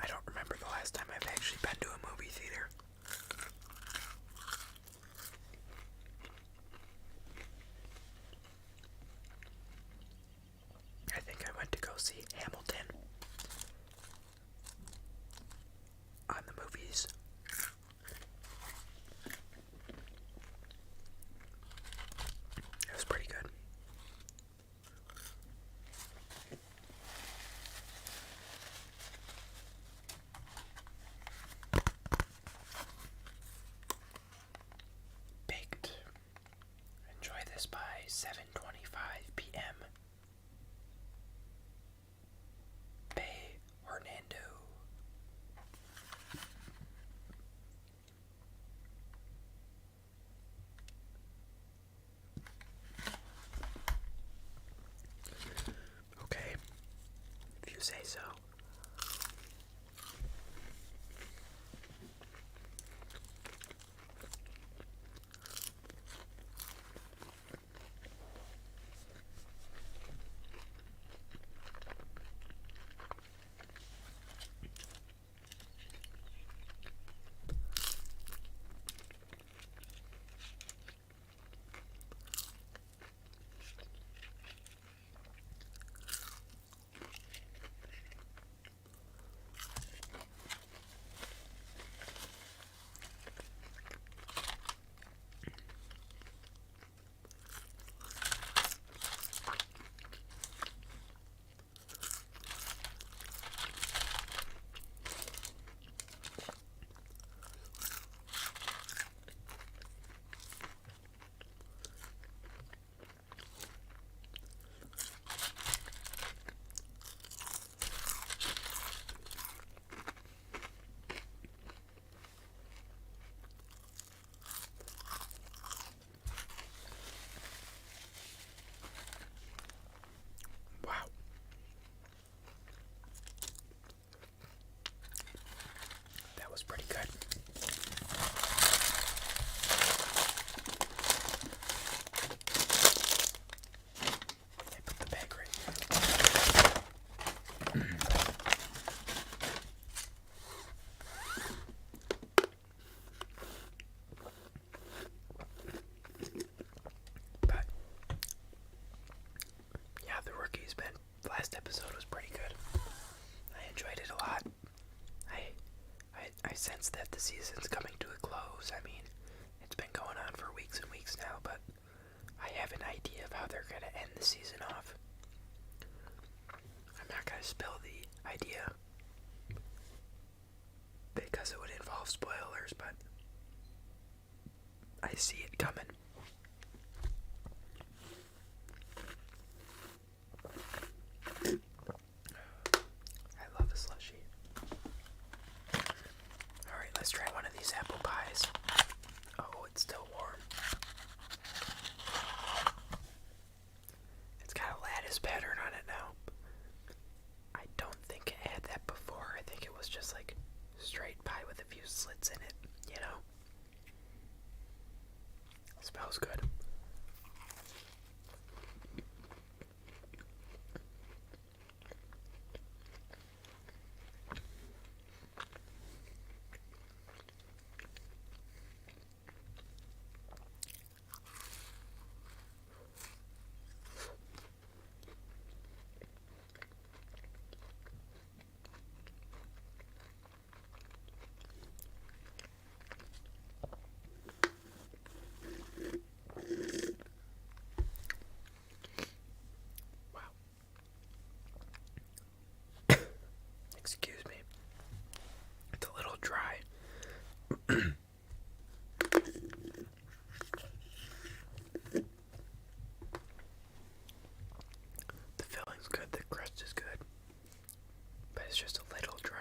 I don't remember the last time I've actually been to a movie theater. I think I went to go see Hamilton on the movies. It was pretty good. Baked. Enjoy this by 7:25 p.m. Bay Hernando. Okay, if you say so. Wow. That was pretty good. I put the bag right here. But yeah, the rookie's been. Last episode was pretty good. I enjoyed it a lot. I sense that the season's coming to a close. I mean, it's been going on for weeks and weeks now, but I have an idea of how they're going to end the season off. I'm not going to spill the idea because it would involve spoilers, but I see it coming. I love a slushie. Alright, let's try one of these apple pies. Oh, it's still warm. It's got a lattice pattern on it now. I don't think it had that before. I think it was just like straight pie with a few slits in it, you know? Smells good. is just a little dry.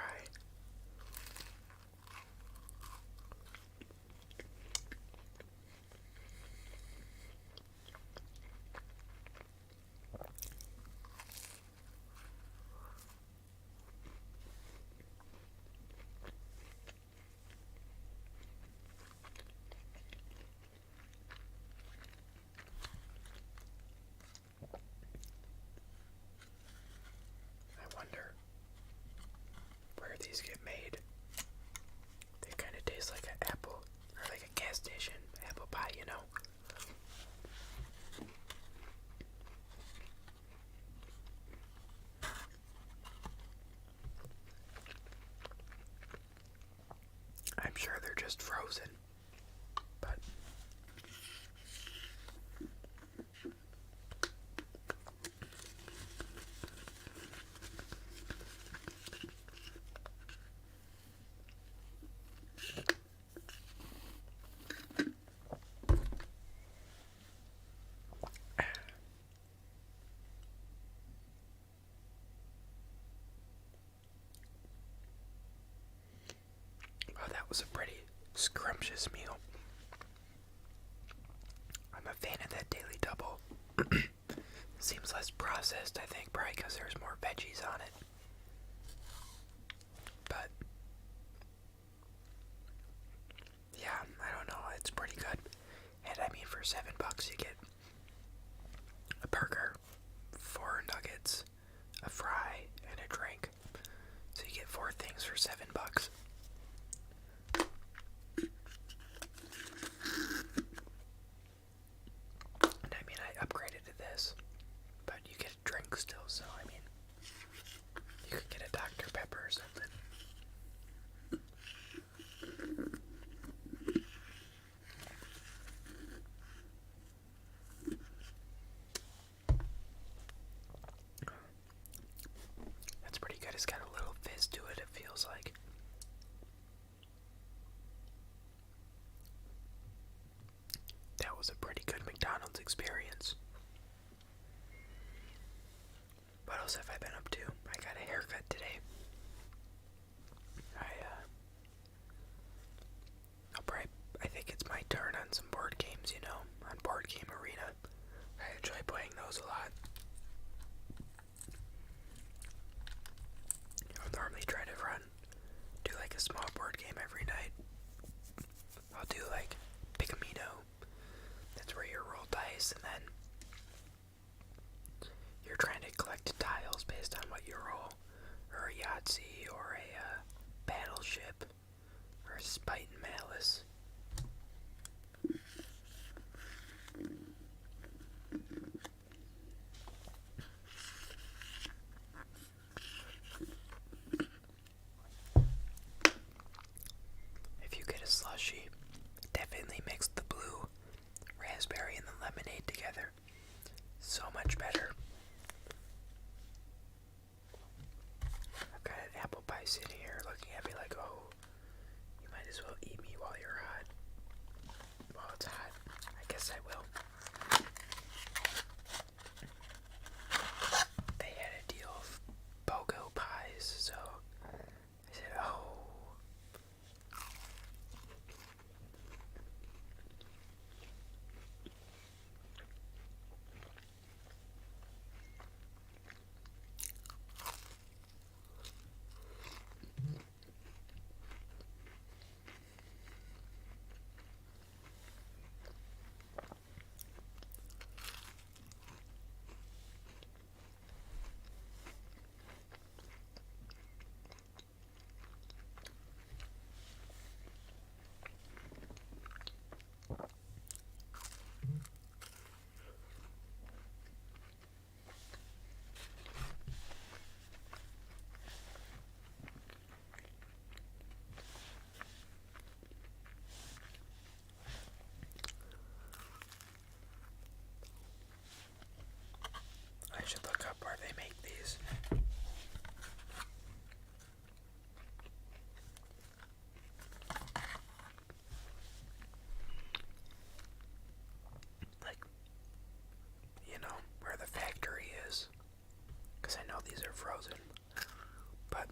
I wonder where these get made. They kind of taste like an apple, or like a gas station apple pie, you know? I'm sure they're just frozen, but well, that was a pretty scrumptious meal. I'm a fan of that daily double. Seems less processed, I think, probably because there's more veggies on it. But yeah, I don't know, it's pretty good. And I mean, for $7 you get a burger, 4 nuggets, a fry, and a drink. So you get 4 things for $7. And I mean, I upgraded to this, but you get a drink still, so I mean, you could get a Dr. Pepper or something. That's pretty good. It's got a little fizz to it, it feels like. That was a pretty good McDonald's experience. What else have I been up to? I got a haircut today. I think it's my turn on some board games, you know, on Board Game Arena. I enjoy playing those a lot. I'll normally try to do like a small board game every night. I'll do like Pick-a-Mino. That's where you roll dice and then you're trying to collect tiles based on what you roll. Or a Yahtzee, or a Battleship, or a Spite and Malice. If you get a slushie, definitely mix the blue raspberry and the lemonade together. So much better. I've got an apple pie sitting here looking at me like, oh, you might as well eat me while you're hot. While it's hot, I guess I will. They had a deal of BOGO pies, so I said, oh. I should look up where they make these. Like, you know, where the factory is. Because I know these are frozen. But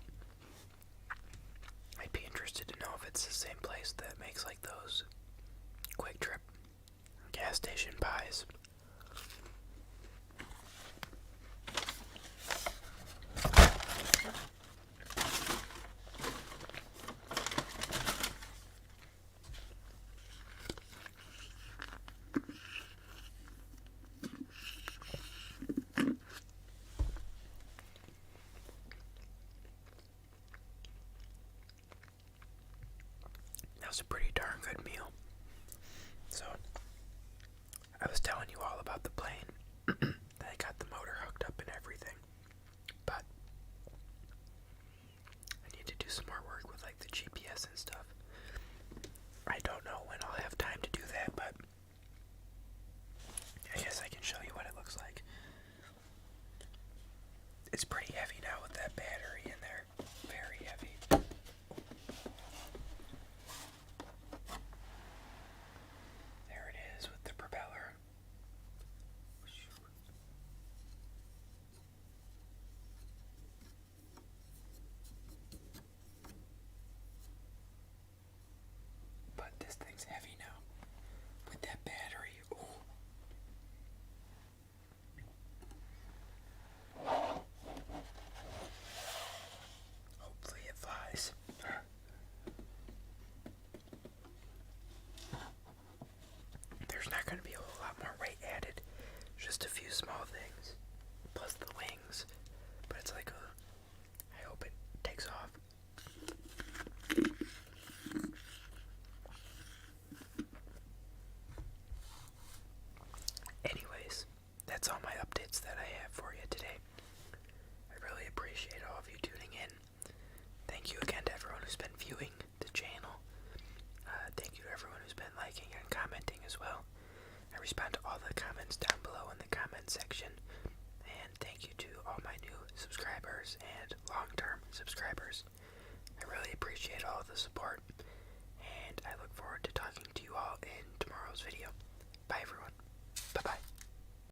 it's the same place that makes like those Quick Trip gas station pies. That was a pretty darn good meal. So, I was telling you all about the plane. That I got the motor hooked up and everything. But, I need to do some more work with like the GPS and stuff. I don't know when I'll have time to do that, but I guess I can show you what it looks like. It's pretty heavy now with that battery in there. Very heavy. There it is with the propeller. But this thing's heavy now. With that battery. Ooh. Hopefully it flies. There's not going to be a whole lot more weight added. Just a few small things. Plus the wings. But it's like I hope it takes off. Anyways, that's all my updates that I have for you today. I really appreciate all of you tuning in. Thank you again